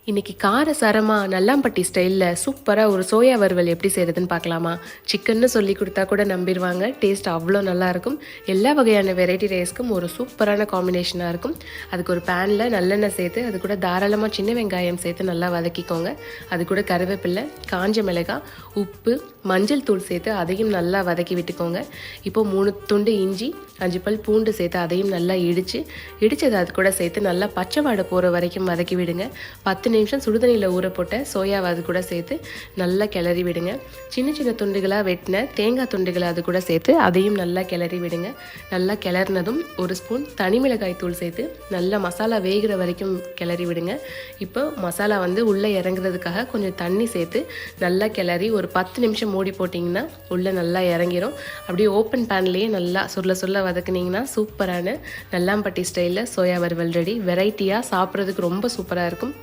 இன்றைக்கி காரசாரமாக நல்லாம்பட்டி ஸ்டைலில் சூப்பராக ஒரு சோயா வறுவல் எப்படி செய்கிறதுன்னு பார்க்கலாமா. சிக்கன்னு சொல்லி கொடுத்தா கூட நம்பிடுவாங்க. டேஸ்ட் அவ்வளோ நல்லாயிருக்கும். எல்லா வகையான வெரைட்டி ரைஸ்க்கும் ஒரு சூப்பரான காம்பினேஷனாக இருக்கும். அதுக்கு ஒரு பேனில் நல்லெண்ணெய் சேர்த்து அது கூட தாராளமாக சின்ன வெங்காயம் சேர்த்து நல்லா வதக்கிக்கோங்க. அது கூட கருவேப்பிலை, காஞ்ச மிளகாய், உப்பு, மஞ்சள் தூள் சேர்த்து அதையும் நல்லா வதக்கி விட்டுக்கோங்க. இப்போது 3 துண்டு இஞ்சி, 5 பல் பூண்டு சேர்த்து அதையும் நல்லா இடித்ததை அது கூட சேர்த்து நல்லா பச்சை வாடை போகிற வரைக்கும் வதக்கி விடுங்க. 10 நிமிஷம் சுடுதண்ணியில் ஊற போட்ட சோயாவை அது கூட சேர்த்து நல்லா கிளறி விடுங்க. சின்ன சின்ன துண்டுகளாக வெட்டின தேங்காய் துண்டுகளை அது கூட சேர்த்து அதையும் நல்லா கிளறி விடுங்க. நல்லா கிளறினதும் 1 ஸ்பூன் தனி மிளகாய் தூள் சேர்த்து நல்லா மசாலா வேகிற வரைக்கும் கிளறி விடுங்க. இப்போ மசாலா உள்ளே இறங்குறதுக்காக கொஞ்சம் தண்ணி சேர்த்து நல்லா கிளறி ஒரு 10 நிமிஷம் மூடி போட்டிங்கன்னா உள்ளே நல்லா இறங்கிடும். அப்படியே ஓப்பன் பேன்லேயே நல்லா சொல்ல வதக்குனிங்கன்னா சூப்பரான நல்லாம்பட்டி ஸ்டைலில் சோயா வறுவல் ரெடி. வெரைட்டியாக சாப்பிட்றதுக்கு ரொம்ப சூப்பராக இருக்கும்.